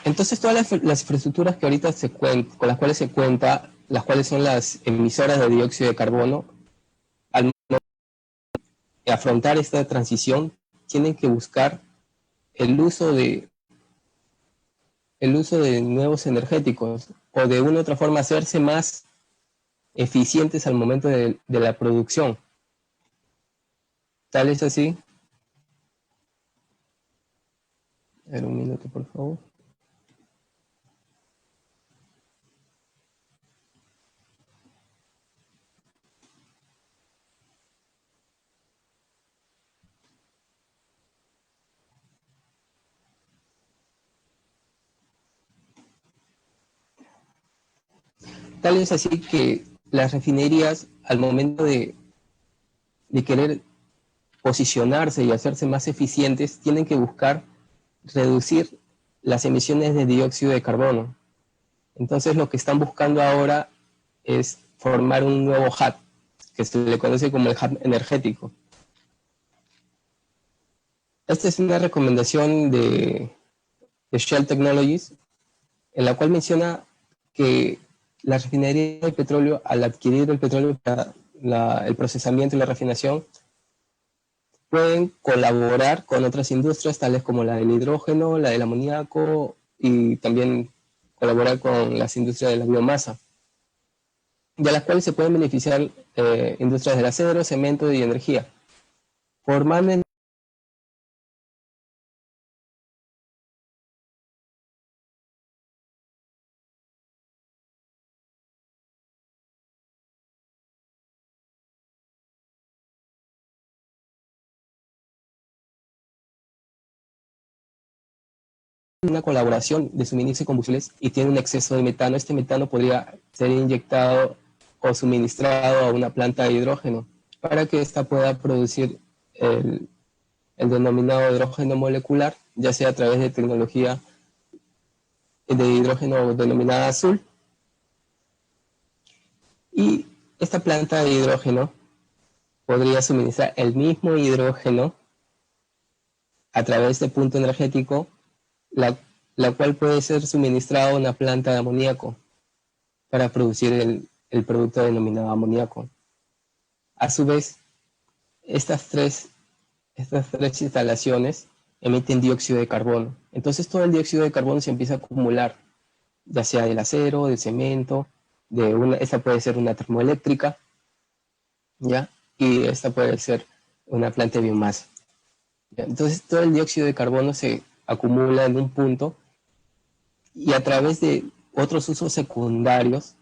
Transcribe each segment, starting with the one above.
Entonces todas las infraestructuras que ahorita con las cuales se cuenta, las cuales son las emisoras de dióxido de carbono, al afrontar esta transición, tienen que buscar el uso de, el uso de nuevos energéticos o de una u otra forma hacerse más eficientes al momento de la producción. ¿Tal es así? A ver, un minuto, por favor. Tal es así que las refinerías, al momento de querer posicionarse y hacerse más eficientes, tienen que buscar reducir las emisiones de dióxido de carbono. Entonces lo que están buscando ahora es formar un nuevo hub, que se le conoce como el hub energético. Esta es una recomendación de Shell Technologies, en la cual menciona que la refinería de petróleo, al adquirir el petróleo para el procesamiento y la refinación, pueden colaborar con otras industrias, tales como la del hidrógeno, la del amoníaco, y también colaborar con las industrias de la biomasa, de las cuales se pueden beneficiar industrias del acero, cemento y energía, formando una colaboración de suministro de combustibles y tiene un exceso de metano. Este metano podría ser inyectado o suministrado a una planta de hidrógeno para que ésta pueda producir el denominado hidrógeno molecular, ya sea a través de tecnología de hidrógeno denominada azul. Y esta planta de hidrógeno podría suministrar el mismo hidrógeno a través de punto energético, la, la cual puede ser suministrada a una planta de amoníaco para producir el producto denominado amoníaco. A su vez, estas tres instalaciones emiten dióxido de carbono. Entonces todo el dióxido de carbono se empieza a acumular, ya sea del acero, del cemento, esta puede ser una termoeléctrica, ¿ya? Y esta puede ser una planta de biomasa. ¿Ya? Entonces todo el dióxido de carbono se acumula en un punto y a través de otros usos secundarios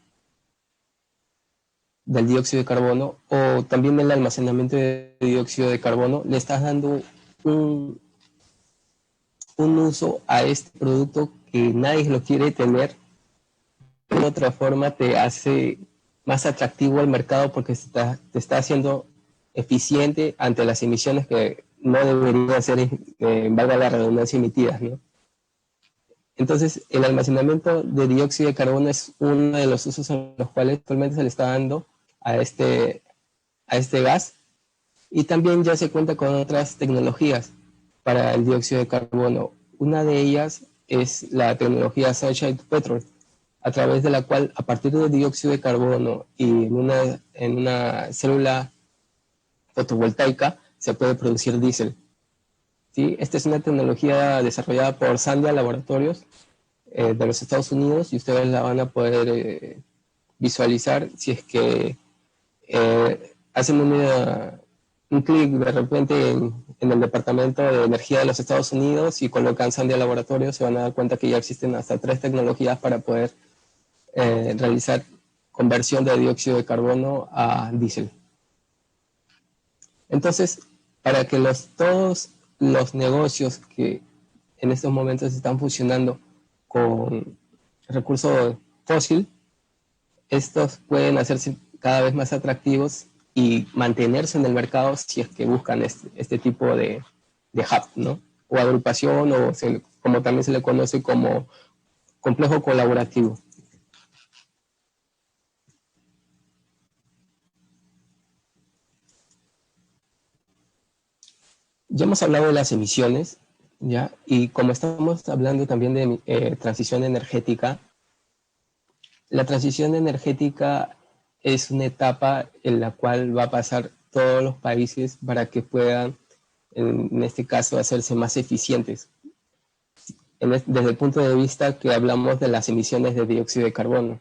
del dióxido de carbono o también el almacenamiento de dióxido de carbono, le estás dando un uso a este producto que nadie lo quiere tener. De otra forma te hace más atractivo al mercado porque te está haciendo eficiente ante las emisiones que no deberían ser, valga la redundancia, emitidas, ¿no? Entonces, el almacenamiento de dióxido de carbono es uno de los usos en los cuales actualmente se le está dando a este gas, y también ya se cuenta con otras tecnologías para el dióxido de carbono. Una de ellas es la tecnología Sunshine Petrol, a través de la cual, a partir del dióxido de carbono y en una célula fotovoltaica, se puede producir diésel. ¿Sí? Esta es una tecnología desarrollada por Sandia Laboratorios de los Estados Unidos, y ustedes la van a poder visualizar si es que hacen un clic de repente en el Departamento de Energía de los Estados Unidos y colocan Sandia Laboratorios. Se van a dar cuenta que ya existen hasta 3 tecnologías para poder realizar conversión de dióxido de carbono a diésel. Entonces, para que todos los negocios que en estos momentos están funcionando con recursos fósil, estos pueden hacerse cada vez más atractivos y mantenerse en el mercado si es que buscan este tipo de hub, ¿no? O agrupación, o como también se le conoce como complejo colaborativo. Ya hemos hablado de las emisiones, ¿ya? Y como estamos hablando también de transición energética, la transición energética es una etapa en la cual va a pasar todos los países para que puedan, en este caso, hacerse más eficientes. Desde el punto de vista que hablamos de las emisiones de dióxido de carbono,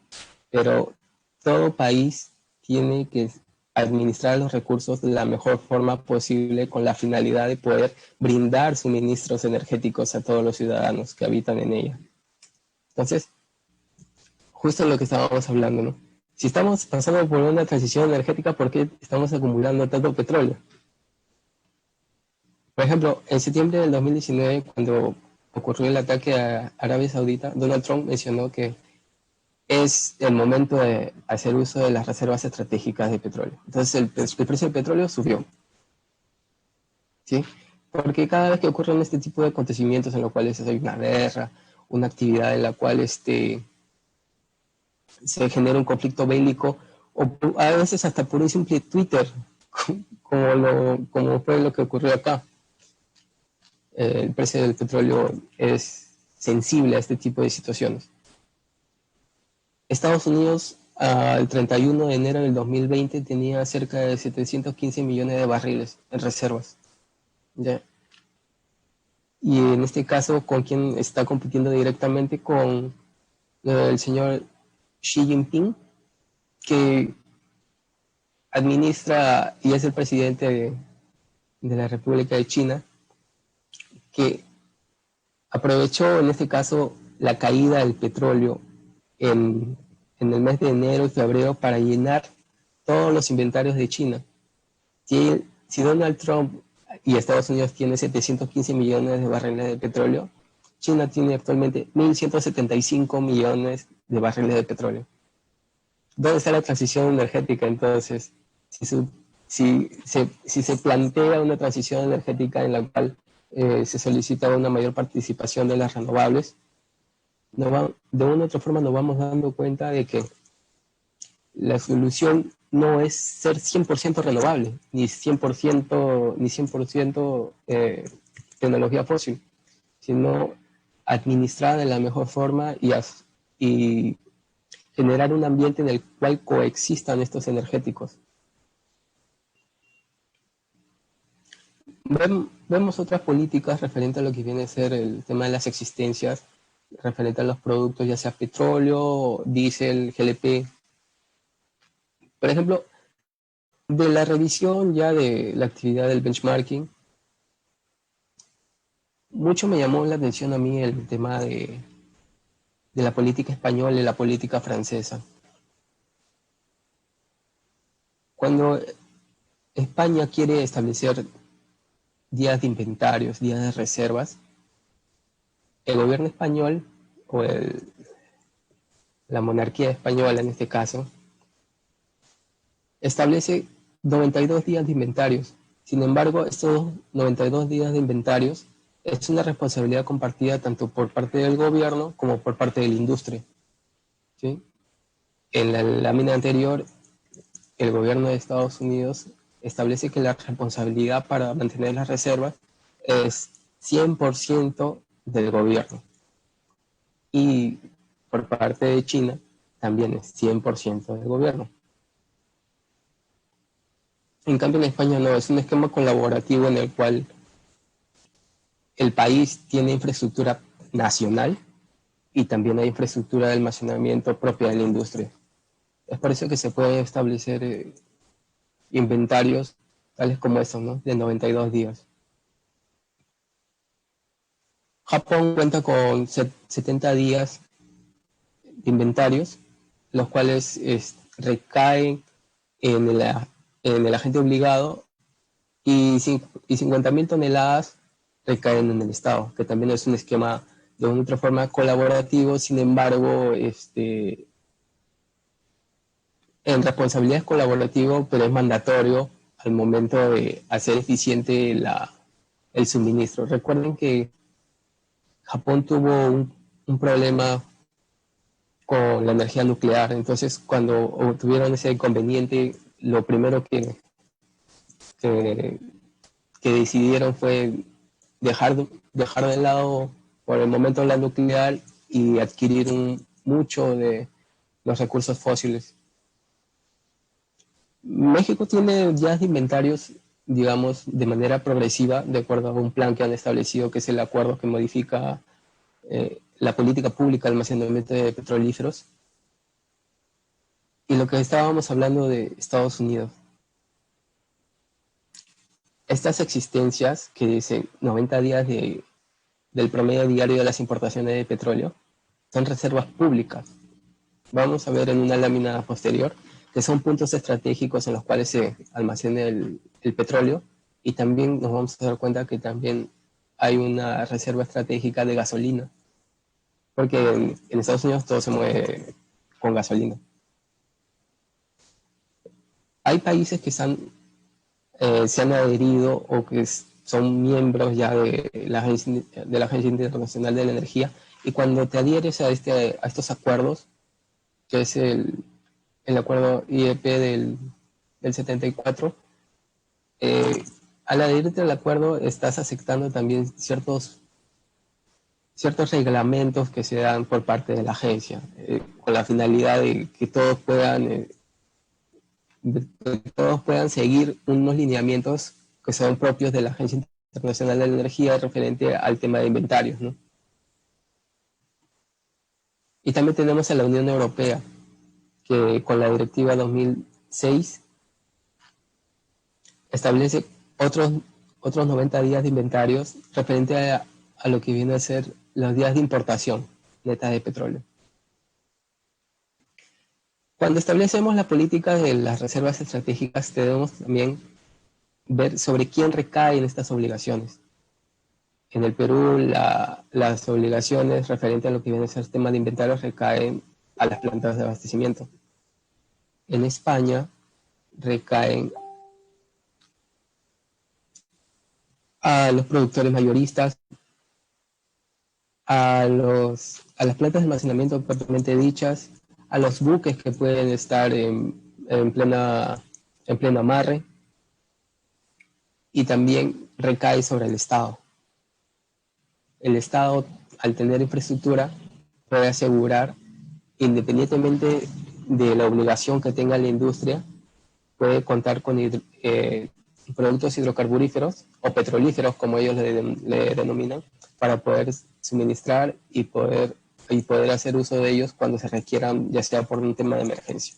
pero todo país tiene que administrar los recursos de la mejor forma posible con la finalidad de poder brindar suministros energéticos a todos los ciudadanos que habitan en ella. Entonces, justo lo que estábamos hablando, ¿no? Si estamos pasando por una transición energética, ¿por qué estamos acumulando tanto petróleo? Por ejemplo, en septiembre del 2019, cuando ocurrió el ataque a Arabia Saudita, Donald Trump mencionó que es el momento de hacer uso de las reservas estratégicas de petróleo. Entonces el precio del petróleo subió, ¿sí? Porque cada vez que ocurren este tipo de acontecimientos en los cuales hay una guerra, una actividad en la cual se genera un conflicto bélico, o a veces hasta por un simple Twitter, como fue lo que ocurrió acá. El precio del petróleo es sensible a este tipo de situaciones. Estados Unidos al 31 de enero del 2020 tenía cerca de 715 millones de barriles en reservas. ¿Ya? Y en este caso, ¿con quién está compitiendo directamente? Con el señor Xi Jinping, que administra y es el presidente de la República de China, que aprovechó en este caso la caída del petróleo en el mes de enero y febrero para llenar todos los inventarios de China. Si Donald Trump y Estados Unidos tiene 715 millones de barriles de petróleo, China tiene actualmente 1.175 millones de barriles de petróleo. ¿Dónde está la transición energética entonces? Si se plantea una transición energética en la cual se solicita una mayor participación de las renovables, de una u otra forma nos vamos dando cuenta de que la solución no es ser 100% renovable, ni 100% tecnología fósil, sino administrar de la mejor forma y generar un ambiente en el cual coexistan estos energéticos. Vemos otras políticas referente a lo que viene a ser el tema de las existencias, referente a los productos, ya sea petróleo, diésel, GLP. Por ejemplo, de la revisión ya de la actividad del benchmarking, mucho me llamó la atención a mí el tema de la política española y la política francesa. Cuando España quiere establecer días de inventarios, días de reservas, el gobierno español, o la monarquía española en este caso, establece 92 días de inventarios. Sin embargo, estos 92 días de inventarios es una responsabilidad compartida tanto por parte del gobierno como por parte de la industria, ¿sí? En la lámina anterior, el gobierno de Estados Unidos establece que la responsabilidad para mantener las reservas es 100% del gobierno. Y por parte de China también es 100% del gobierno. En cambio, en España no, es un esquema colaborativo en el cual el país tiene infraestructura nacional y también hay infraestructura de almacenamiento propia de la industria. Es por eso que se pueden establecer inventarios tales como estos, ¿no? De 92 días. Japón cuenta con 70 días de inventarios, los cuales recaen en el agente obligado y 50.000 toneladas recaen en el Estado, que también es un esquema de una otra forma colaborativo. Sin embargo, en responsabilidad es colaborativo, pero es mandatorio al momento de hacer eficiente el suministro. Recuerden que Japón tuvo un problema con la energía nuclear, entonces cuando tuvieron ese inconveniente, lo primero que decidieron fue dejar de lado por el momento la nuclear y adquirir mucho de los recursos fósiles. México tiene ya inventarios, digamos, de manera progresiva, de acuerdo a un plan que han establecido, que es el acuerdo que modifica la política pública de almacenamiento de petrolíferos. Y lo que estábamos hablando de Estados Unidos. Estas existencias que dicen 90 días del promedio diario de las importaciones de petróleo son reservas públicas. Vamos a ver en una lámina posterior que son puntos estratégicos en los cuales se almacena el petróleo, y también nos vamos a dar cuenta que también hay una reserva estratégica de gasolina, porque en Estados Unidos todo se mueve con gasolina. Hay países que se han adherido o que son miembros ya de la Agencia Internacional de la Energía, y cuando te adhieres a estos acuerdos, que es el acuerdo IEP del 74, al adherirte al acuerdo estás aceptando también ciertos reglamentos que se dan por parte de la agencia, con la finalidad de que todos puedan seguir unos lineamientos que son propios de la Agencia Internacional de la Energía referente al tema de inventarios, ¿no? Y también tenemos a la Unión Europea, que con la Directiva 2006 establece otros 90 días de inventarios referente a lo que viene a ser los días de importación neta de petróleo. Cuando establecemos la política de las reservas estratégicas, debemos también ver sobre quién recaen estas obligaciones. En el Perú, las obligaciones referentes a lo que viene a ser el tema de inventarios recaen a las plantas de abastecimiento. En España recaen a los productores mayoristas, a las plantas de almacenamiento propiamente dichas, a los buques que pueden estar en plena amarre, y también recae sobre el Estado. El Estado, al tener infraestructura, puede asegurar, independientemente de la obligación que tenga la industria, puede contar con productos hidrocarburíferos o petrolíferos, como ellos le denominan, para poder suministrar y poder hacer uso de ellos cuando se requieran, ya sea por un tema de emergencia.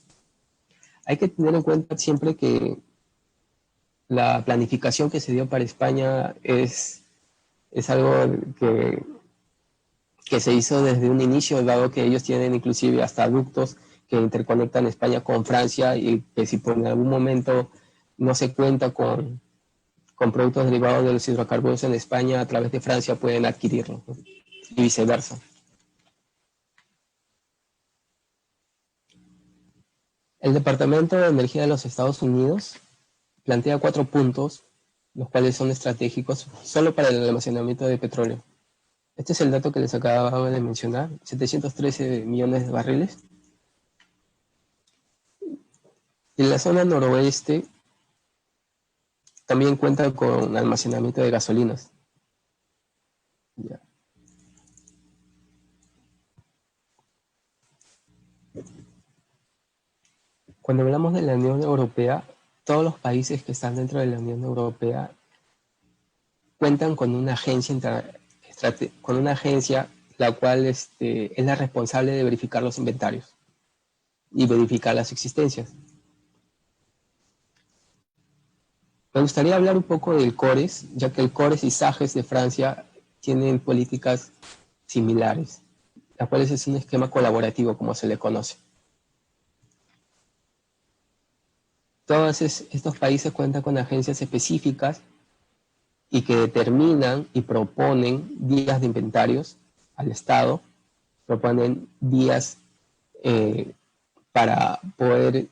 Hay que tener en cuenta siempre que la planificación que se dio para España es algo que se hizo desde un inicio, dado que ellos tienen inclusive hasta ductos que interconectan España con Francia, y que si por algún momento no se cuenta con productos derivados de los hidrocarburos en España, a través de Francia pueden adquirirlo, ¿no? Y viceversa. El Departamento de Energía de los Estados Unidos plantea 4 puntos, los cuales son estratégicos solo para el almacenamiento de petróleo. Este es el dato que les acababa de mencionar, 713 millones de barriles. Y en la zona noroeste también cuenta con almacenamiento de gasolinas. Ya. Cuando hablamos de la Unión Europea, todos los países que están dentro de la Unión Europea cuentan con una agencia, la cual es la responsable de verificar los inventarios y verificar las existencias. Me gustaría hablar un poco del CORES, ya que el CORES y SAGES de Francia tienen políticas similares, las cuales es un esquema colaborativo, como se le conoce. Todos estos países cuentan con agencias específicas y que determinan y proponen días de inventarios al Estado, proponen días para poder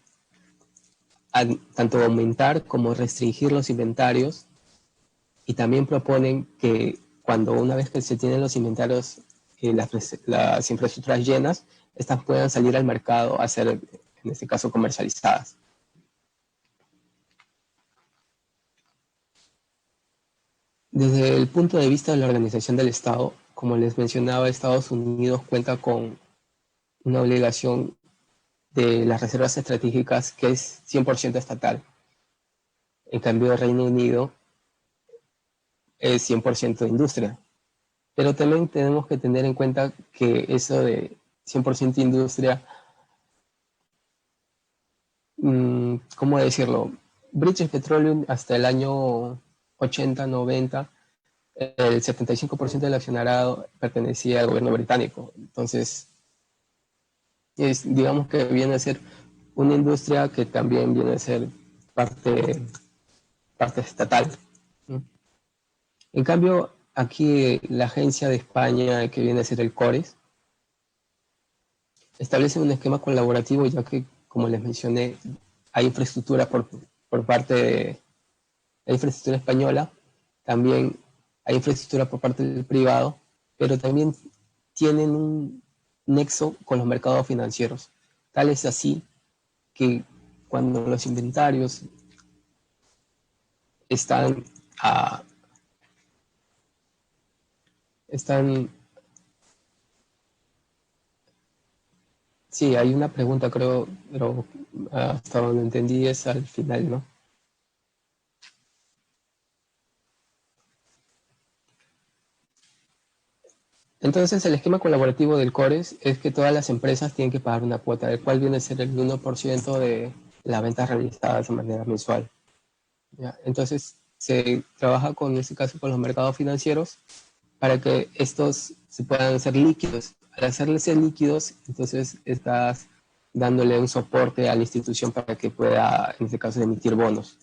tanto aumentar como restringir los inventarios, y también proponen que una vez que se tienen los inventarios y las infraestructuras llenas, estas puedan salir al mercado a ser, en este caso, comercializadas. Desde el punto de vista de la organización del Estado, como les mencionaba, Estados Unidos cuenta con una obligación de las reservas estratégicas que es 100% estatal. En cambio, el Reino Unido es 100% de industria. Pero también tenemos que tener en cuenta que eso de 100% industria, ¿cómo decirlo? British Petroleum hasta el año 80, 90, el 75% del accionariado pertenecía al gobierno británico. Entonces, digamos que viene a ser una industria que también viene a ser parte, parte estatal. En cambio, aquí la agencia de España, que viene a ser el CORES, establece un esquema colaborativo, ya que, como les mencioné, hay infraestructura por parte de la infraestructura española, también hay infraestructura por parte del privado, pero también tienen un nexo con los mercados financieros. Tal es así que cuando los inventarios están, están. Sí, hay una pregunta, creo, pero hasta donde entendí es al final, ¿no? Entonces, el esquema colaborativo del CORES es que todas las empresas tienen que pagar una cuota, del cual viene a ser el 1% de las ventas realizadas de manera mensual. ¿Ya? Entonces, se trabaja con, en este caso, con los mercados financieros para que estos se puedan hacer líquidos. Al hacerse líquidos, entonces estás dándole un soporte a la institución para que pueda, en este caso, emitir bonos.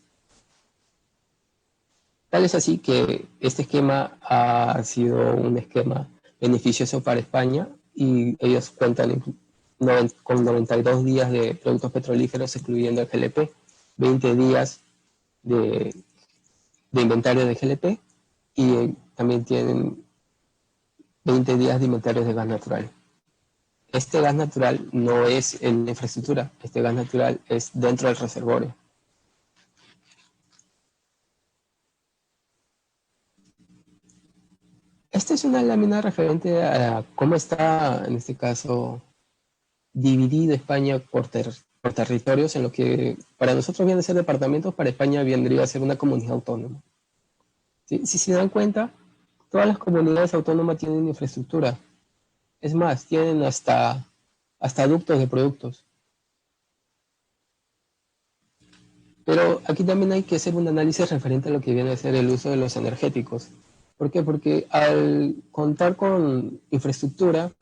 Tal es así que este esquema ha sido un esquema beneficioso para España y ellos cuentan con 92 días de productos petrolíferos, excluyendo el GLP, 20 días de, de inventario de GLP y también tienen 20 días de inventario de gas natural. Este gas natural no es en la infraestructura, este gas natural es dentro del reservorio. Esta es una lámina referente a cómo está, en este caso, dividida España por territorios, en lo que para nosotros viene a ser departamentos, para España vendría a ser una comunidad autónoma. ¿Sí? Si se dan cuenta, todas las comunidades autónomas tienen infraestructura. Es más, tienen hasta ductos de productos. Pero aquí también hay que hacer un análisis referente a lo que viene a ser el uso de los energéticos. ¿Por qué? Porque al contar con infraestructura,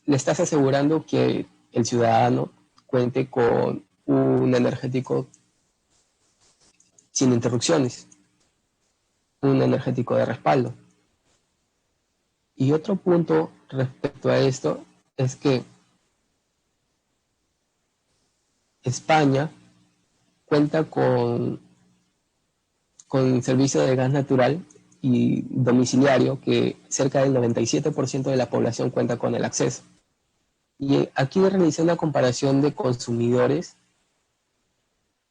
le estás asegurando que el ciudadano cuente con un energético sin interrupciones, un energético de respaldo. Y otro punto respecto a esto es que España cuenta con servicio de gas natural y domiciliario que cerca del 97% de la población cuenta con el acceso. Y aquí realicé una comparación de consumidores,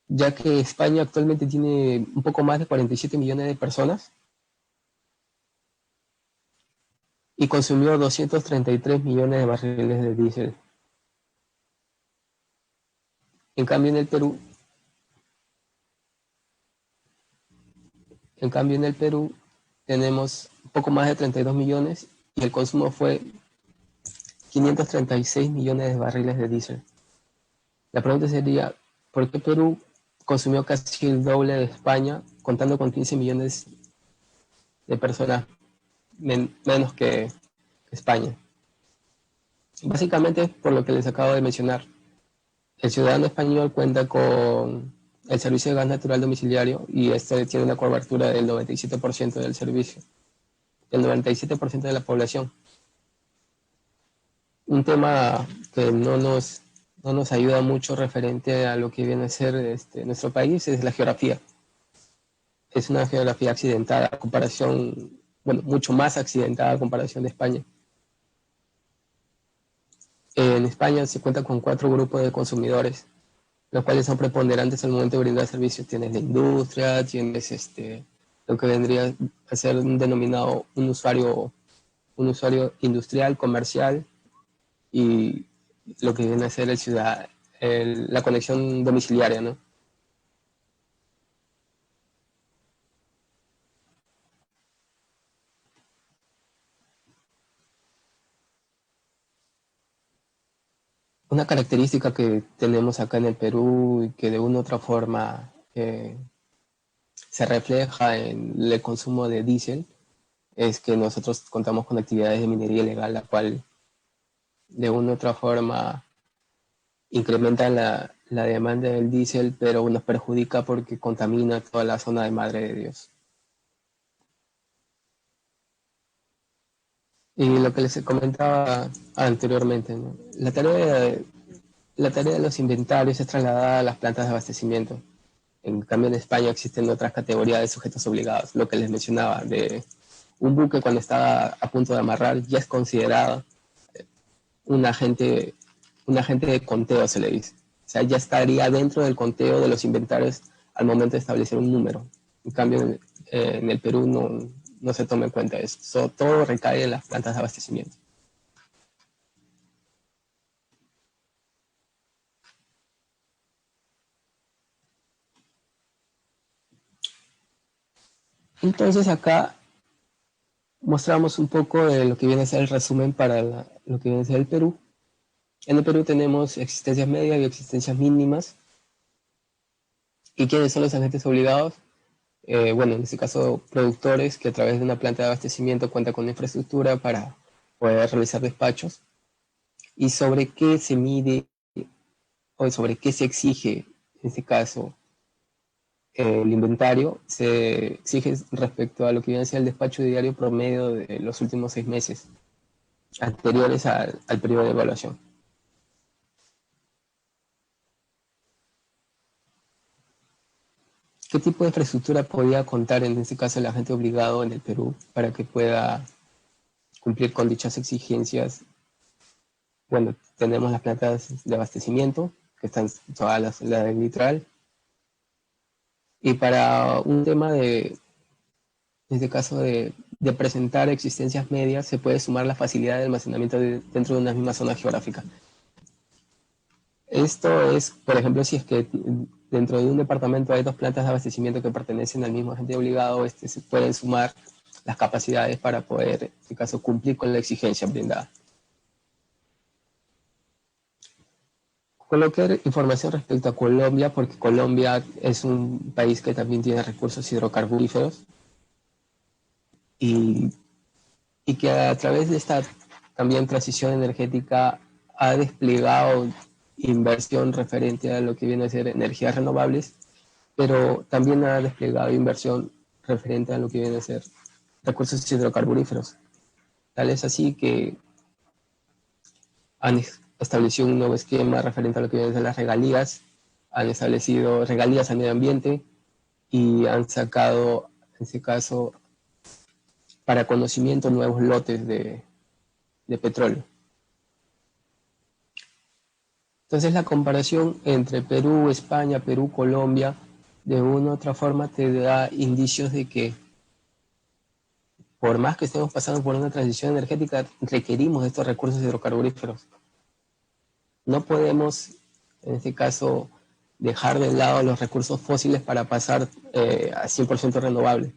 ya que España actualmente tiene un poco más de 47 millones de personas y consumió 233 millones de barriles de diésel. En cambio en el Perú, tenemos un poco más de 32 millones y el consumo fue 536 millones de barriles de diésel. La pregunta sería, ¿por qué Perú consumió casi el doble de España, contando con 15 millones de personas menos que España? Básicamente es por lo que les acabo de mencionar. El ciudadano español cuenta con el servicio de gas natural domiciliario y este tiene una cobertura del 97% del servicio, del 97% de la población. Un tema que no nos ayuda mucho referente a lo que viene a ser nuestro país es la geografía. Es una geografía accidentada a comparación, bueno, mucho más accidentada a comparación de España. En España se cuenta con 4 grupos de consumidores, los cuales son preponderantes al momento de brindar servicios. Tienes la industria, tienes lo que vendría a ser un denominado un usuario industrial, comercial, y lo que viene a ser la conexión domiciliaria, ¿no? Una característica que tenemos acá en el Perú y que de una u otra forma se refleja en el consumo de diésel es que nosotros contamos con actividades de minería ilegal, la cual de una u otra forma incrementa la demanda del diésel, pero nos perjudica porque contamina toda la zona de Madre de Dios. Y lo que les comentaba anteriormente, ¿no? La tarea de los inventarios es trasladada a las plantas de abastecimiento. En cambio, en España existen otras categorías de sujetos obligados. Lo que les mencionaba, de un buque cuando está a punto de amarrar ya es considerado un agente, un agente de conteo, se le dice. O sea, ya estaría dentro del conteo de los inventarios al momento de establecer un número. En cambio, en el Perú no se toma en cuenta eso. Todo recae en las plantas de abastecimiento. Entonces acá mostramos un poco de lo que viene a ser el resumen para lo que viene a ser el Perú. En el Perú tenemos existencias medias y existencias mínimas. ¿Y quiénes son los agentes obligados? Bueno, en este caso, productores que a través de una planta de abastecimiento cuenta con infraestructura para poder realizar despachos. ¿Y sobre qué se mide o sobre qué se exige, en este caso, el inventario? Se exige respecto a lo que viene a ser el despacho diario promedio de los últimos 6 meses anteriores al periodo de evaluación. ¿Qué tipo de infraestructura podría contar en este caso el agente obligado en el Perú para que pueda cumplir con dichas exigencias? Bueno, tenemos las plantas de abastecimiento, que están todas la del litoral, y para un tema en este caso de presentar existencias medias, se puede sumar la facilidad de almacenamiento dentro de una misma zona geográfica. Esto es, por ejemplo, si es que dentro de un departamento hay dos plantas de abastecimiento que pertenecen al mismo agente obligado, se pueden sumar las capacidades para poder, en este caso, cumplir con la exigencia brindada. Colocar información respecto a Colombia, porque Colombia es un país que también tiene recursos hidrocarburíferos y, y que a través de esta también transición energética ha desplegado inversión referente a lo que viene a ser energías renovables, pero también ha desplegado inversión referente a lo que viene a ser recursos hidrocarburíferos. Tal es así que han establecido un nuevo esquema referente a lo que viene a ser las regalías, han establecido regalías al medio ambiente y han sacado, en este caso, para conocimiento nuevos lotes de petróleo. Entonces la comparación entre Perú, España, Perú, Colombia, de una u otra forma te da indicios de que por más que estemos pasando por una transición energética, requerimos de estos recursos hidrocarburíferos. No podemos, en este caso, dejar de lado los recursos fósiles para pasar a 100% renovable.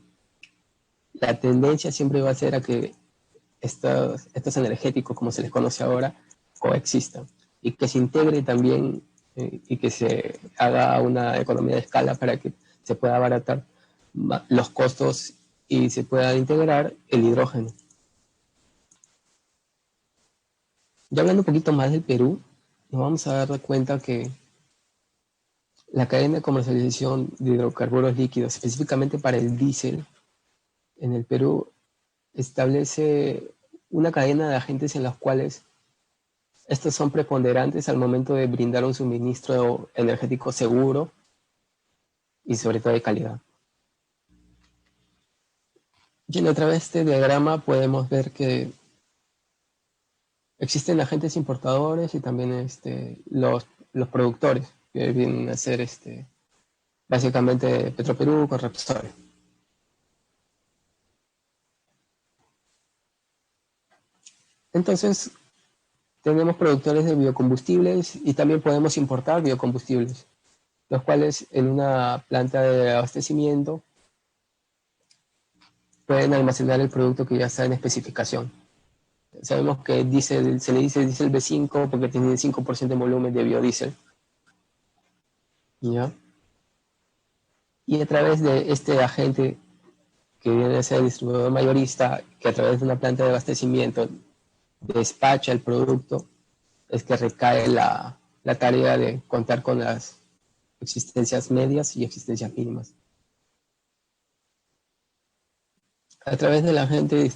La tendencia siempre va a ser a que estos energéticos, como se les conoce ahora, coexistan y que se integre también y que se haga una economía de escala para que se pueda abaratar los costos y se pueda integrar el hidrógeno. Ya hablando un poquito más del Perú, nos vamos a dar cuenta que la cadena de comercialización de hidrocarburos líquidos, específicamente para el diésel, en el Perú establece una cadena de agentes en los cuales estos son preponderantes al momento de brindar un suministro energético seguro y sobre todo de calidad. Y a través de este diagrama podemos ver que existen agentes importadores y también los productores, que vienen a ser básicamente Petroperú con Repsol. Entonces, tenemos productores de biocombustibles y también podemos importar biocombustibles, los cuales en una planta de abastecimiento pueden almacenar el producto que ya está en especificación. Sabemos que diésel, se le dice diésel B5 porque tiene 5% de volumen de biodiesel. ¿Ya? Y a través de este agente que viene a ser el distribuidor mayorista, que a través de una planta de abastecimiento despacha el producto, es que recae la tarea de contar con las existencias medias y existencias mínimas. A través de la gente,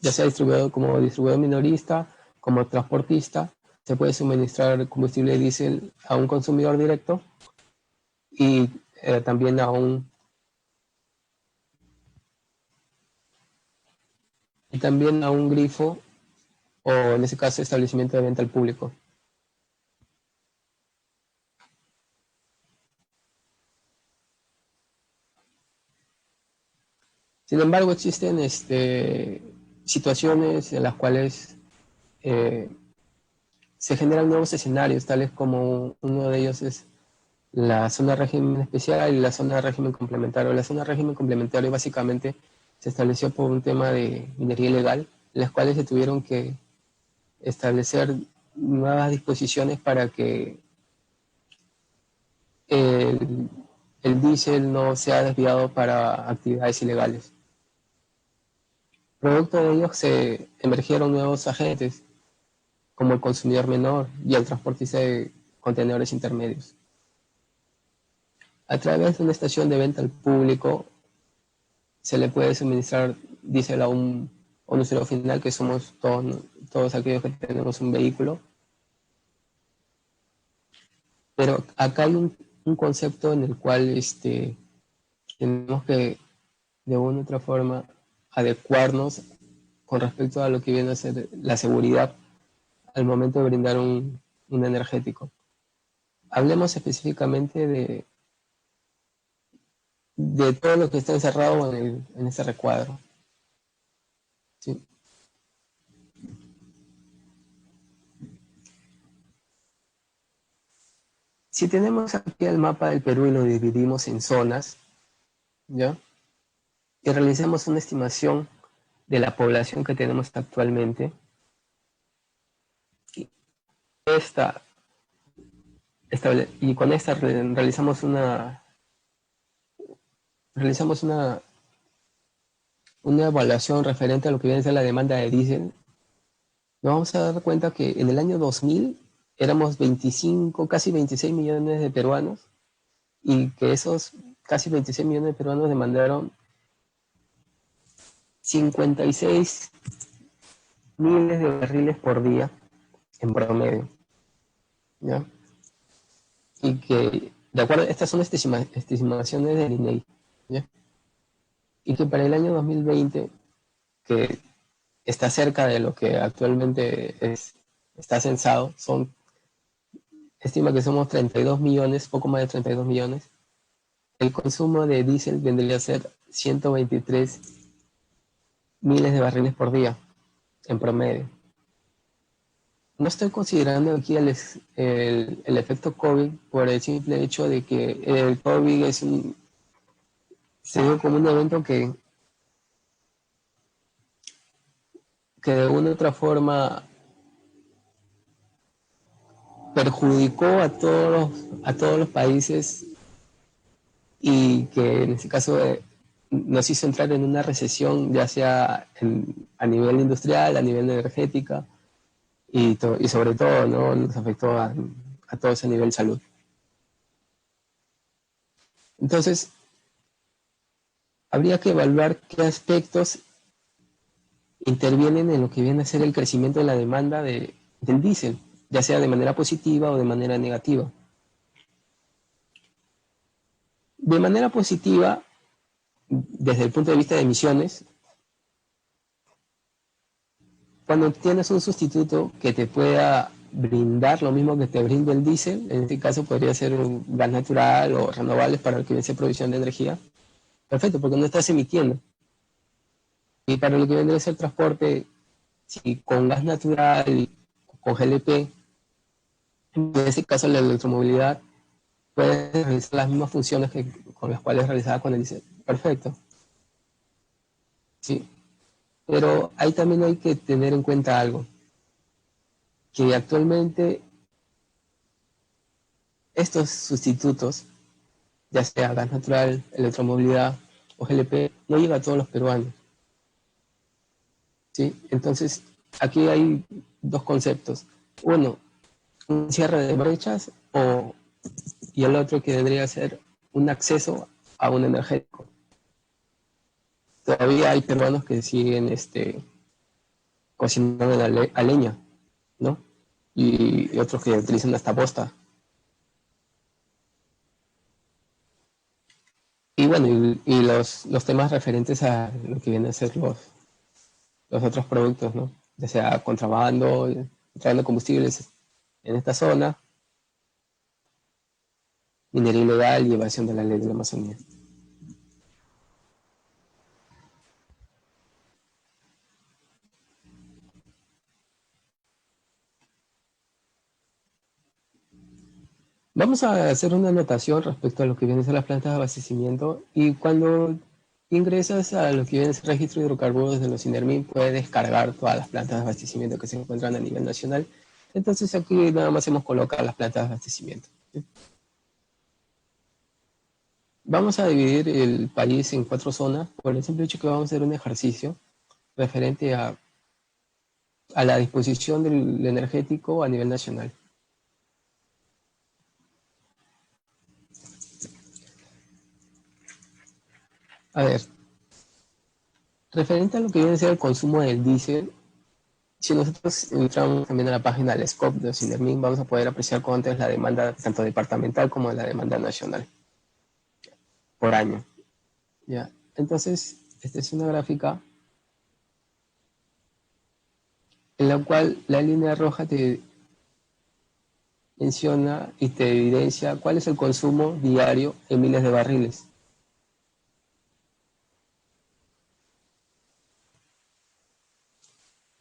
ya sea distribuidor como distribuidor minorista, como transportista, se puede suministrar combustible diésel a un consumidor directo y también a un grifo o en ese caso establecimiento de venta al público. Sin embargo, existen situaciones en las cuales se generan nuevos escenarios, tales como uno de ellos es la zona de régimen especial y la zona de régimen complementario. La zona de régimen complementario básicamente se estableció por un tema de minería ilegal, en las cuales se tuvieron que establecer nuevas disposiciones para que el diésel no sea desviado para actividades ilegales. Producto de ello se emergieron nuevos agentes, como el consumidor menor y el transportista de contenedores intermedios. A través de una estación de venta al público se le puede suministrar diésel a un usuario final, que somos todos aquellos que tenemos un vehículo. Pero acá hay un concepto en el cual tenemos que de una u otra forma adecuarnos con respecto a lo que viene a ser la seguridad al momento de brindar un energético. Hablemos específicamente de todo lo que está encerrado en ese recuadro. ¿Sí? Si tenemos aquí el mapa del Perú y lo dividimos en zonas, ¿ya? Y realizamos una estimación de la población que tenemos actualmente, y con esta realizamos una evaluación referente a lo que viene a ser la demanda de diésel, nos vamos a dar cuenta que en el año 2000 éramos 25, casi 26 millones de peruanos, y que esos casi 26 millones de peruanos demandaron 56 miles de barriles por día en promedio, ¿ya? Y que, de acuerdo, estas son estimaciones del INEI, ¿ya? Y que para el año 2020, que está cerca de lo que actualmente está censado, estima que somos 32 millones, poco más de 32 millones, el consumo de diésel vendría a ser 123 miles de barriles por día, en promedio. No estoy considerando aquí el efecto COVID por el simple hecho de que el COVID se dio como un evento que de una u otra forma perjudicó a todos los países, y que en este caso nos hizo entrar en una recesión, ya sea a nivel industrial, a nivel energética, y sobre todo, ¿no?, nos afectó a todos a nivel salud. Entonces, habría que evaluar qué aspectos intervienen en lo que viene a ser el crecimiento de la demanda del diésel, ya sea de manera positiva o de manera negativa. De manera positiva, desde el punto de vista de emisiones, cuando tienes un sustituto que te pueda brindar lo mismo que te brinde el diésel, en este caso podría ser un gas natural o renovables para lo que viene a ser producción de energía, perfecto, porque no estás emitiendo. Y para lo que viene a ser transporte, si con gas natural, con GLP, en ese caso la electromovilidad puede realizar las mismas funciones que con las cuales realizaba con el diésel. Perfecto, sí. Pero ahí también hay que tener en cuenta algo, que actualmente estos sustitutos, ya sea gas natural, electromovilidad o GLP, no llega a todos los peruanos, ¿sí? Entonces, aquí hay dos conceptos. Uno, un cierre de brechas y el otro que debería ser un acceso a un energético. Todavía hay peruanos que siguen cocinando a leña, ¿no? Y otros que utilizan hasta posta. Y bueno, y los temas referentes a lo que vienen a ser los otros productos, ¿no? Ya sea contrabando combustibles en esta zona, minería ilegal y evasión de la ley de la Amazonía. Vamos a hacer una anotación respecto a lo que vienen a ser las plantas de abastecimiento y cuando ingresas a lo que viene a ser el registro de hidrocarburos de los INERMIN puedes descargar todas las plantas de abastecimiento que se encuentran a nivel nacional. Entonces aquí nada más hemos colocado las plantas de abastecimiento. Vamos a dividir el país en 4 zonas por el simple hecho que vamos a hacer un ejercicio referente a la disposición del energético a nivel nacional. A ver, referente a lo que viene a ser el consumo del diésel, si nosotros entramos también a la página del SCOP de Sinermin, vamos a poder apreciar cuánto es la demanda tanto departamental como la demanda nacional por año. ¿Ya? Entonces, esta es una gráfica en la cual la línea roja te menciona y te evidencia cuál es el consumo diario en miles de barriles.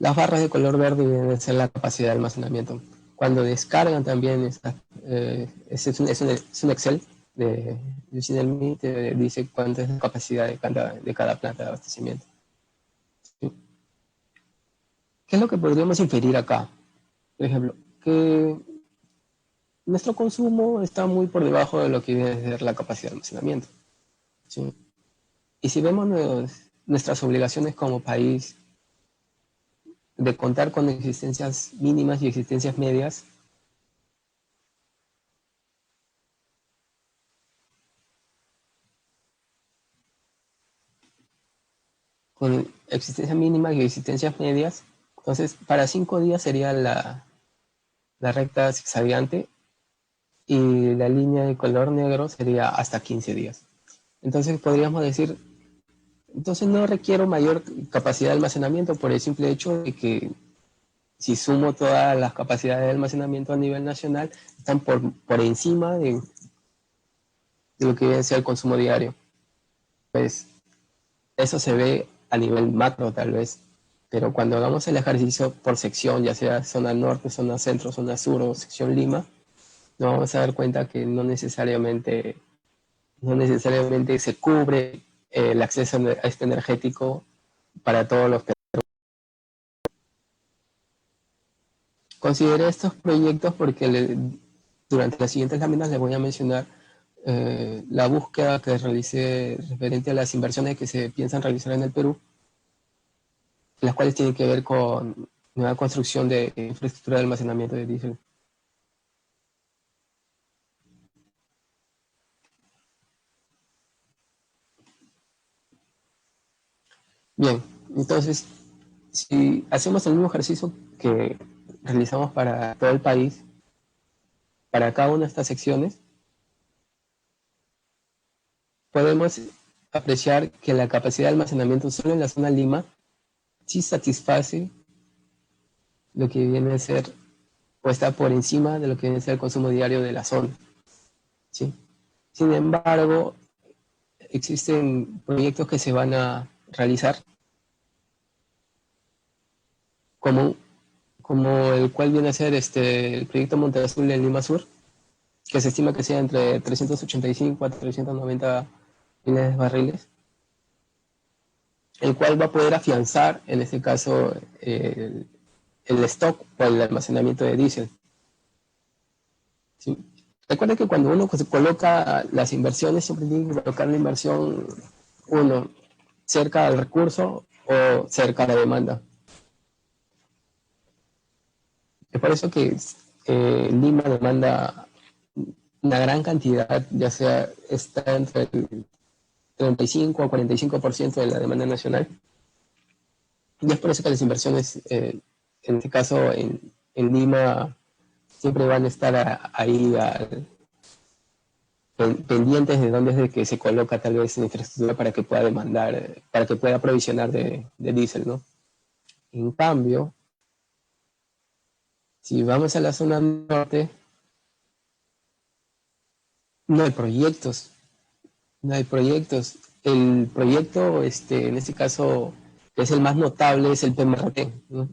Las barras de color verde vienen a ser la capacidad de almacenamiento. Cuando descargan también, es un Excel de Sinermin, te dice cuánta es la capacidad de cada planta de abastecimiento. ¿Sí? ¿Qué es lo que podríamos inferir acá? Por ejemplo, que nuestro consumo está muy por debajo de lo que viene a ser la capacidad de almacenamiento. ¿Sí? Y si vemos nuestras obligaciones como país de contar con existencias mínimas y existencias medias, con existencias mínimas y existencias medias, entonces para 5 días sería la recta zigzagueante y la línea de color negro sería hasta 15 días. Entonces podríamos decir, entonces no requiero mayor capacidad de almacenamiento por el simple hecho de que si sumo todas las capacidades de almacenamiento a nivel nacional, están por encima de lo que debe ser el consumo diario. Pues eso se ve a nivel macro tal vez, pero cuando hagamos el ejercicio por sección, ya sea zona norte, zona centro, zona sur o sección Lima, nos vamos a dar cuenta que no necesariamente se cubre el acceso a este energético para todos los. Consideré estos proyectos porque durante las siguientes láminas les voy a mencionar la búsqueda que realicé referente a las inversiones que se piensan realizar en el Perú, las cuales tienen que ver con nueva construcción de infraestructura de almacenamiento de diésel. Bien, entonces, si hacemos el mismo ejercicio que realizamos para todo el país, para cada una de estas secciones, podemos apreciar que la capacidad de almacenamiento solo en la zona Lima sí satisface lo que viene a ser o está por encima de lo que viene a ser el consumo diario de la zona. ¿Sí? Sin embargo, existen proyectos que se van a realizar como, como el cual viene a ser el proyecto Monte Azul en Lima Sur, que se estima que sea entre 385 a 390 miles de barriles, el cual va a poder afianzar, en este caso, el stock o el almacenamiento de diésel. ¿Sí? Recuerda que cuando uno se coloca las inversiones, siempre tiene que colocar la inversión, uno, cerca al recurso o cerca a la demanda. Es por eso que Lima demanda una gran cantidad, ya sea está entre el 35 o 45% de la demanda nacional. Y es por eso que las inversiones, en este caso en Lima, siempre van a estar ahí pendientes de dónde es de que se coloca tal vez en infraestructura para que pueda demandar, para que pueda provisionar de diésel, ¿no? En cambio, si vamos a la zona norte, no hay proyectos, no hay proyectos. El proyecto, en este caso, que es el más notable, es el PMRT, ¿no?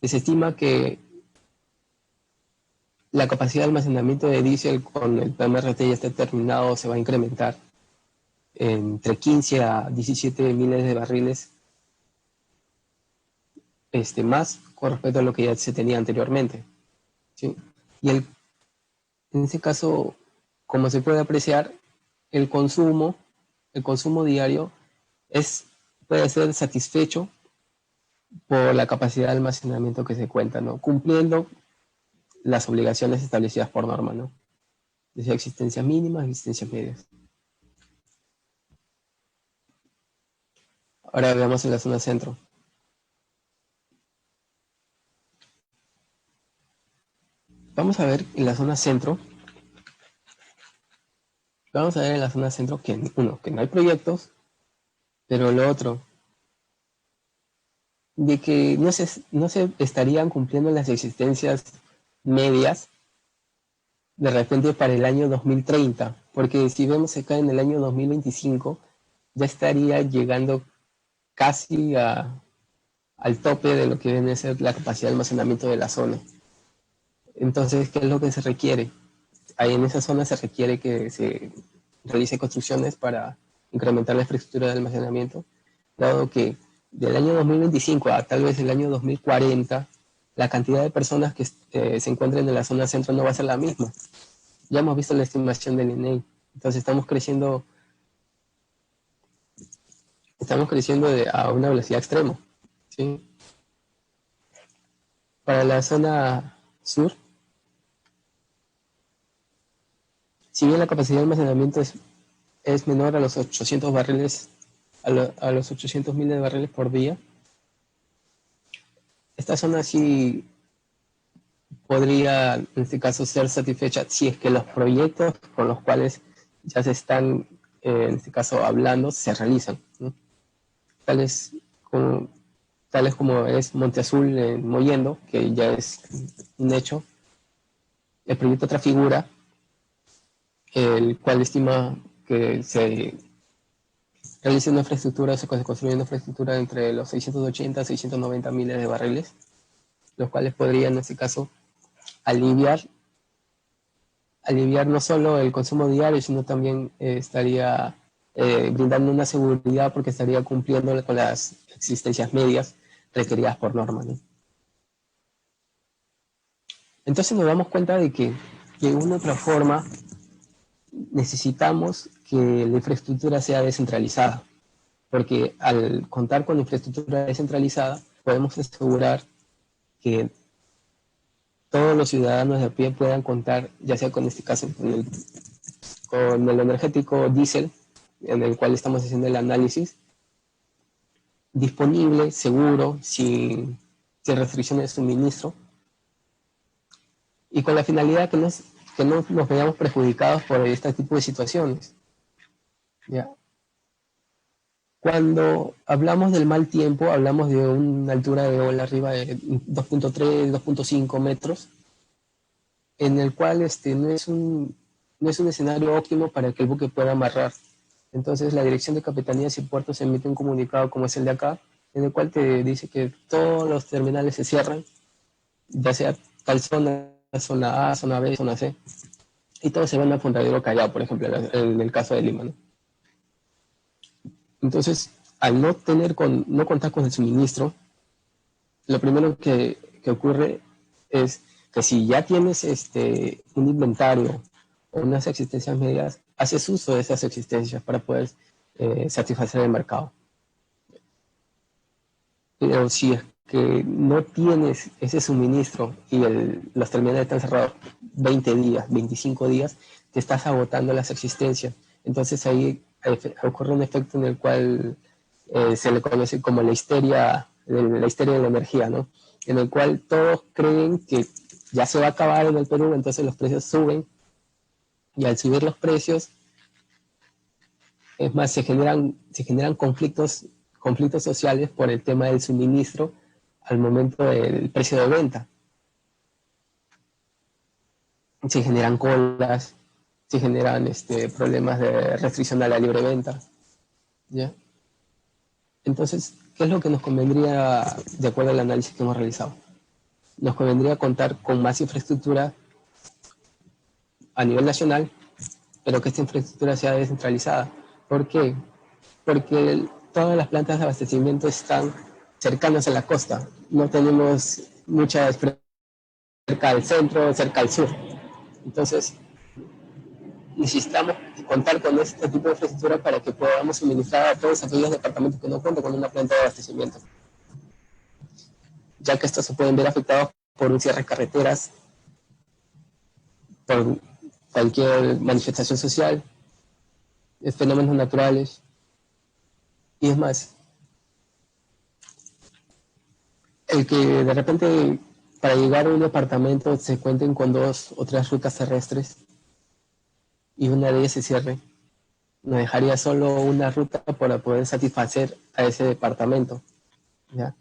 Se estima que la capacidad de almacenamiento de diésel con el PMRT ya está terminado, se va a incrementar entre 15 a 17 miles de barriles más con respecto a lo que ya se tenía anteriormente, ¿sí? Y en este caso, como se puede apreciar, el consumo diario puede ser satisfecho por la capacidad de almacenamiento que se cuenta, ¿no? Cumpliendo las obligaciones establecidas por norma, ¿no? Desde existencias mínimas a existencias medias. Ahora veamos en la zona centro. Vamos a ver en la zona centro. Vamos a ver en la zona centro que, uno, que no hay proyectos, pero lo otro, de que no se estarían cumpliendo las existencias medias de repente para el año 2030, porque si vemos acá en el año 2025, ya estaría llegando casi al tope de lo que viene a ser la capacidad de almacenamiento de la zona. Entonces, ¿qué es lo que se requiere? Ahí en esa zona se requiere que se realice construcciones para incrementar la infraestructura de almacenamiento, dado que del año 2025 a tal vez el año 2040, la cantidad de personas que se encuentren en la zona centro no va a ser la misma. Ya hemos visto la estimación del INEI. Entonces estamos creciendo a una velocidad extrema, ¿sí? Para la zona sur, si bien la capacidad de almacenamiento es menor a los 800 barriles, a los 800 miles de barriles por día, esta zona sí podría, en este caso, ser satisfecha si es que los proyectos con los cuales ya se están, en este caso, hablando, se realizan, ¿no? Tales como es Monte Azul en Mollendo, que ya es un hecho. El proyecto Trafigura, el cual estima que se realice una infraestructura, se construye una infraestructura entre los 680 a 690 miles de barriles, los cuales podrían, en este caso, aliviar no solo el consumo diario, sino también estaría brindando una seguridad porque estaría cumpliendo con las existencias medias requeridas por norma, ¿no? Entonces nos damos cuenta de que de una u otra forma necesitamos que la infraestructura sea descentralizada, porque al contar con infraestructura descentralizada podemos asegurar que todos los ciudadanos de a pie puedan contar, ya sea con este caso, con el energético diésel, en el cual estamos haciendo el análisis, disponible, seguro, sin restricciones de suministro, y con la finalidad que no nos veamos perjudicados por este tipo de situaciones. ¿Ya? Cuando hablamos del mal tiempo, hablamos de una altura de ola arriba de 2.3, 2.5 metros, en el cual no es un escenario óptimo para que el buque pueda amarrar. Entonces la Dirección de Capitanías y Puertos emite un comunicado como es el de acá, en el cual te dice que todos los terminales se cierran, ya sea tal zona, zona A, zona B, zona C, y todos se van a Puntadero Callao, por ejemplo, en el caso de Lima, ¿no? Entonces, al no contar con el suministro, lo primero que ocurre es que si ya tienes un inventario o unas existencias medias, haces uso de esas existencias para poder satisfacer el mercado. Pero si es que no tienes ese suministro y los terminales están cerrados 20 días, 25 días, te estás agotando las existencias. Entonces ahí ocurre un efecto en el cual se le conoce como la histeria de la energía, ¿no? En el cual todos creen que ya se va a acabar en el Perú, entonces los precios suben, y al subir los precios, es más, se generan conflictos sociales por el tema del suministro al momento del precio de venta. Se generan colas, se generan problemas de restricción a la libre venta, ¿ya? Entonces, ¿qué es lo que nos convendría, de acuerdo al análisis que hemos realizado? Nos convendría contar con más infraestructura a nivel nacional, pero que esta infraestructura sea descentralizada. ¿Por qué? Porque todas las plantas de abastecimiento están cercanas a la costa. No tenemos muchas cerca al centro, cerca al sur. Entonces, necesitamos contar con este tipo de infraestructura para que podamos suministrar a todos aquellos departamentos que no cuentan con una planta de abastecimiento, ya que estos se pueden ver afectados por un cierre de carreteras, por cualquier manifestación social, fenómenos naturales, y es más, el que de repente para llegar a un departamento se cuenten con 2 o 3 rutas terrestres y una de ellas se cierre, nos dejaría solo una ruta para poder satisfacer a ese departamento, ¿ya?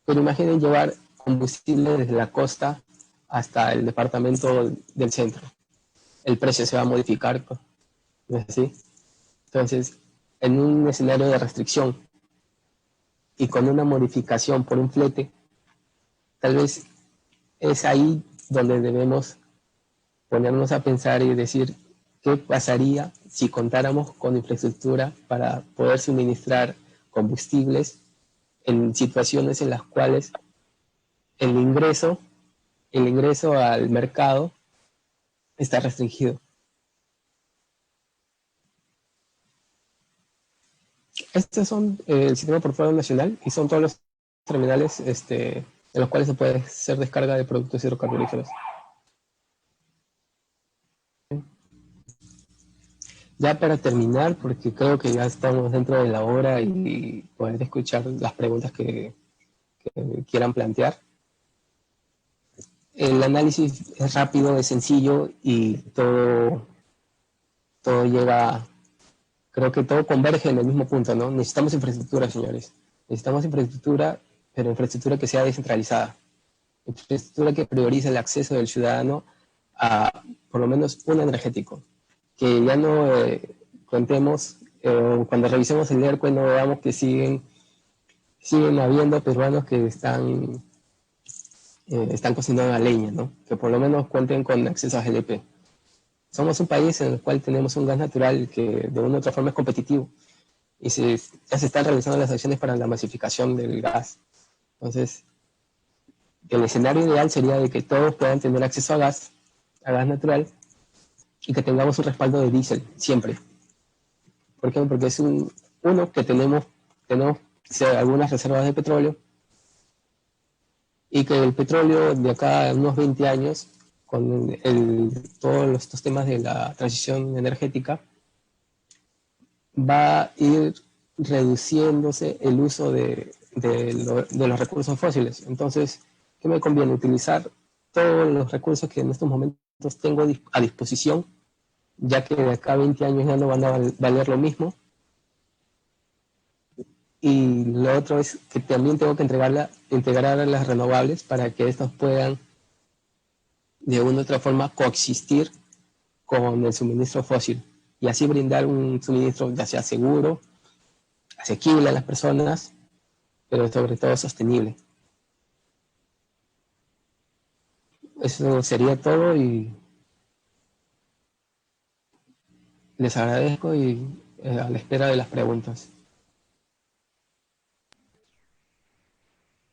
Pero imaginen llevar combustible desde la costa hasta el departamento del centro. El precio se va a modificar, ¿no es así? Entonces, en un escenario de restricción y con una modificación por un flete, tal vez es ahí donde debemos ponernos a pensar y decir qué pasaría si contáramos con infraestructura para poder suministrar combustibles en situaciones en las cuales el ingreso al mercado está restringido. Estos son el sistema portuario nacional y son todos los terminales en los cuales se puede hacer descarga de productos hidrocarburíferos. Ya para terminar, porque creo que ya estamos dentro de la hora y poder escuchar las preguntas que quieran plantear. El análisis es rápido, es sencillo y todo llega, creo que todo converge en el mismo punto, ¿no? Necesitamos infraestructura, señores. Necesitamos infraestructura, pero infraestructura que sea descentralizada. Infraestructura que priorice el acceso del ciudadano a, por lo menos, un energético. Que ya no contemos, cuando revisemos el ERCOE, no veamos que siguen habiendo peruanos que están cocinando a leña, ¿no? Que por lo menos cuenten con acceso a GLP. Somos un país en el cual tenemos un gas natural que de una u otra forma es competitivo y ya se están realizando las acciones para la masificación del gas. Entonces, el escenario ideal sería de que todos puedan tener acceso a gas natural, y que tengamos un respaldo de diésel siempre. ¿Por qué? Porque es uno que tenemos algunas reservas de petróleo, y que el petróleo de acá a unos 20 años, con todos estos temas de la transición energética, va a ir reduciéndose el uso de los recursos fósiles. Entonces, ¿qué me conviene? Utilizar todos los recursos que en estos momentos tengo a disposición, ya que de acá a 20 años ya no van a valer lo mismo. Y lo otro es que también tengo que integrar a las renovables para que estas puedan de una u otra forma coexistir con el suministro fósil y así brindar un suministro ya sea seguro, asequible a las personas pero sobre todo sostenible. Eso sería todo y les agradezco y a la espera de las preguntas.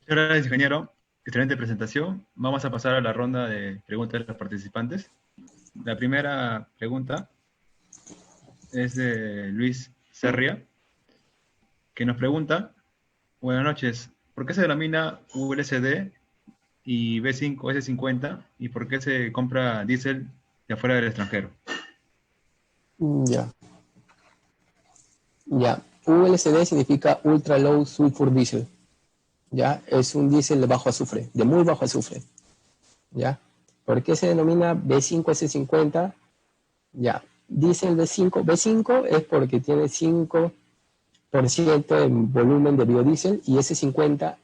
Muchas gracias, ingeniero. Excelente presentación. Vamos a pasar a la ronda de preguntas de los participantes. La primera pregunta es de Luis Serria, que nos pregunta: buenas noches, ¿por qué se denomina ULSD y B5S50 y por qué se compra diésel de afuera del extranjero? Ya, ya. ULSD significa Ultra Low Sulfur Diesel. Ya, es un diésel de bajo azufre, de muy bajo azufre. ¿Ya? ¿Por qué se denomina B5S50? Ya, diésel B5. B5 es porque tiene 5% de volumen de biodiesel y S50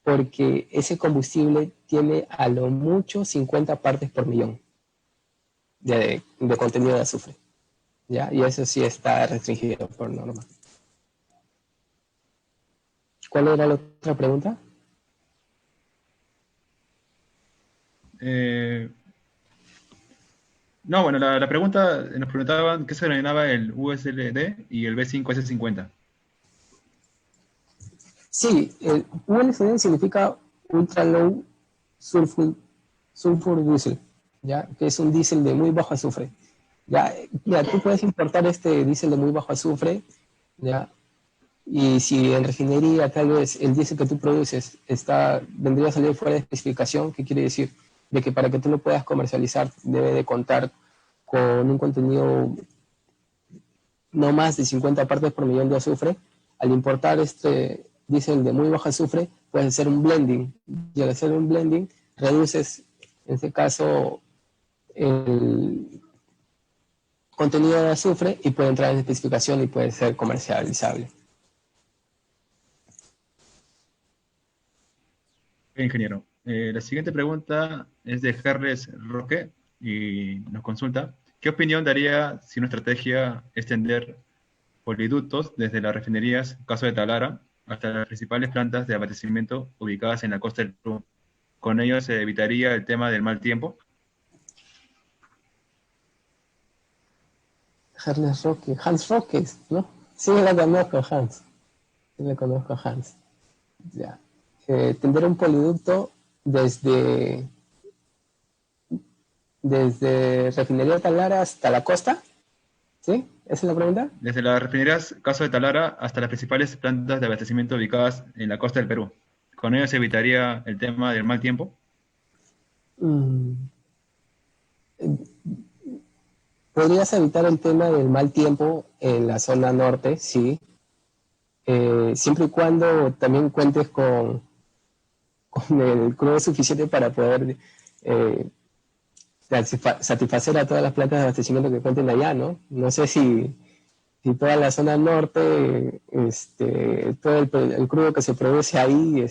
porque ese combustible tiene a lo mucho 50 partes por millón de contenido de azufre. ¿Ya? Y eso sí está restringido por norma. ¿Cuál era la otra pregunta? No, bueno, la pregunta, nos preguntaban qué se denominaba el USLD y el B5S50. Sí, el ULSD significa Ultra Low Sulfur Diesel, ¿ya? Que es un diésel de muy bajo azufre. Ya, tú puedes importar este diésel de muy bajo azufre, ¿ya? Y si en refinería tal vez el diésel que tú produces vendría a salir fuera de especificación, ¿qué quiere decir? De que para que tú lo puedas comercializar debe de contar con un contenido no más de 50 partes por millón de azufre. Al importar este diésel de muy bajo azufre, puedes hacer un blending. Y al hacer un blending, reduces, en este caso, el contenido de azufre y puede entrar en especificación y puede ser comercializable. Bien, ingeniero. La siguiente pregunta es de Carles Roque y nos consulta: ¿qué opinión daría si una estrategia es tender poliductos desde las refinerías, caso de Talara, hasta las principales plantas de abastecimiento ubicadas en la costa del Perú? Con ello se evitaría el tema del mal tiempo. Hans Roques, ¿no? Sí, la conozco, Hans. Sí, le conozco a Hans. Ya. Tender un poliducto desde Refinería Talara hasta la costa, ¿sí? ¿Esa es la pregunta? Desde las refinerías, caso de Talara, hasta las principales plantas de abastecimiento ubicadas en la costa del Perú. Con ello se evitaría el tema del mal tiempo. Mm, Podrías evitar el tema del mal tiempo en la zona norte, sí, siempre y cuando también cuentes con el crudo suficiente para poder eh, satisfacer a todas las plantas de abastecimiento que cuenten allá, ¿no? No sé si toda la zona norte, todo el crudo que se produce ahí,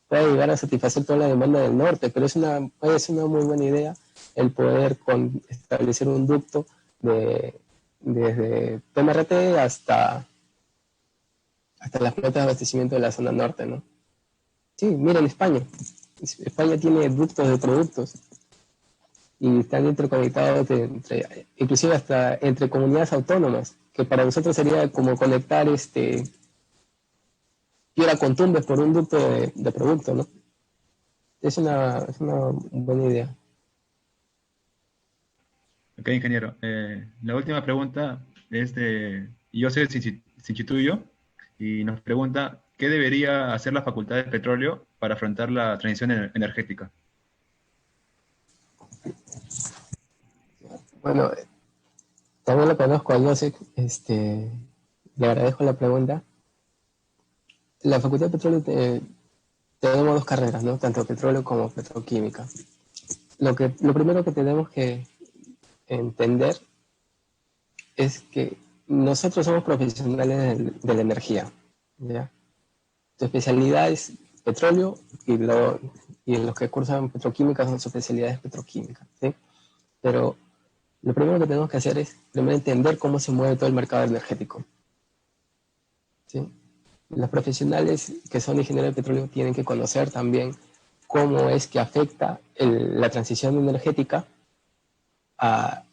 puede llegar a satisfacer toda la demanda del norte, pero es una muy buena idea el poder establecer un ducto desde PMRT hasta las plantas de abastecimiento de la zona norte, ¿no? Sí, miren España. España tiene ductos de productos y están interconectados inclusive hasta entre comunidades autónomas, que para nosotros sería como conectar Piura con Tumbes por un ducto de producto, ¿no? Es una buena idea. Ok, ingeniero. La última pregunta es de José Sinchituyo y nos pregunta: ¿qué debería hacer la Facultad de Petróleo para afrontar la transición energética? Bueno, también lo conozco a Joseph, le agradezco la pregunta. La Facultad de Petróleo tenemos dos carreras, ¿no? Tanto petróleo como petroquímica. Lo primero que tenemos que entender es que nosotros somos profesionales de la energía, ¿ya? Tu especialidad es petróleo y los que cursan petroquímica son sus especialidades petroquímicas, ¿sí? Pero lo primero que tenemos que hacer es primero entender cómo se mueve todo el mercado energético, ¿sí? Los profesionales que son ingenieros de petróleo tienen que conocer también cómo es que afecta la transición energética a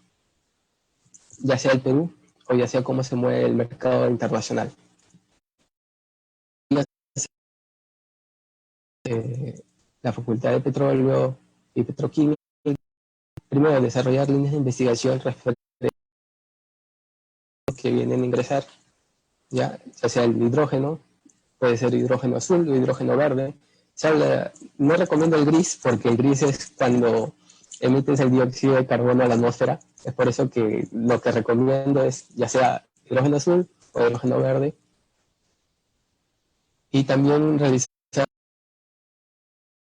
ya sea el Perú o ya sea cómo se mueve el mercado internacional. La Facultad de Petróleo y Petroquímica, primero desarrollar líneas de investigación referente a los que vienen a ingresar, ya sea el hidrógeno, puede ser hidrógeno azul o hidrógeno verde. No recomiendo el gris porque el gris es cuando emites el dióxido de carbono a la atmósfera. Es por eso que lo que recomiendo es ya sea hidrógeno azul o hidrógeno verde. Y también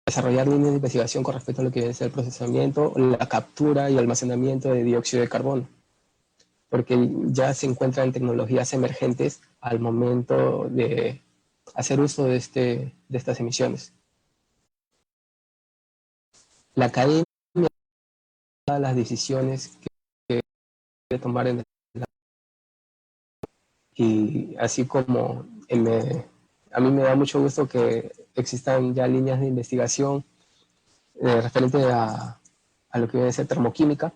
desarrollar líneas de investigación con respecto a lo que es el procesamiento, la captura y almacenamiento de dióxido de carbono, porque ya se encuentran tecnologías emergentes al momento de hacer uso de estas emisiones. La academia toma las decisiones que debe tomar en el, y así como a mí me da mucho gusto que existan ya líneas de investigación referente a lo que debe ser termoquímica.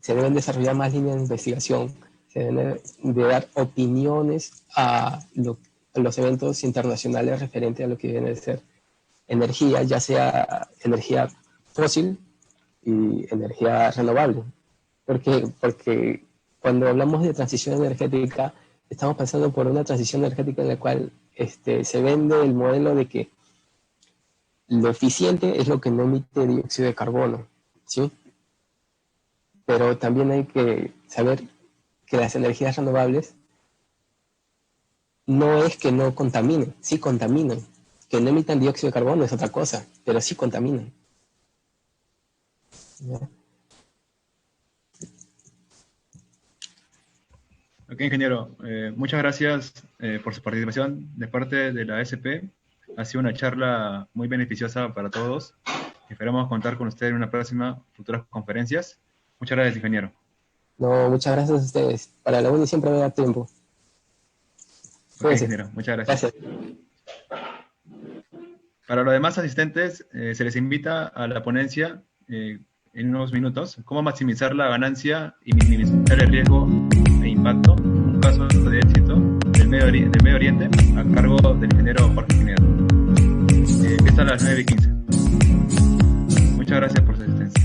Se deben desarrollar más líneas de investigación, se deben de dar opiniones a los eventos internacionales referente a lo que viene a ser energía, ya sea energía fósil y energía renovable. Porque cuando hablamos de transición energética, estamos pasando por una transición energética en la cual se vende el modelo de que lo eficiente es lo que no emite dióxido de carbono, ¿sí? Pero también hay que saber que las energías renovables no es que no contaminen, sí contaminan. Que no emitan dióxido de carbono es otra cosa, pero sí contaminan. ¿Ya? Ok, ingeniero. Muchas gracias por su participación de parte de la SP. Ha sido una charla muy beneficiosa para todos. Esperamos contar con usted en una próxima, futuras conferencias. Muchas gracias, ingeniero. No, muchas gracias a ustedes. Para la UNI siempre me da tiempo. Ok, ingeniero. Muchas gracias. Para los demás asistentes, se les invita a la ponencia en unos minutos. ¿Cómo maximizar la ganancia y minimizar el riesgo e impacto? Un caso de éxito del Medio Oriente a cargo del ingeniero Jorge Pineda. Empieza a las 9:15. Muchas gracias por su asistencia.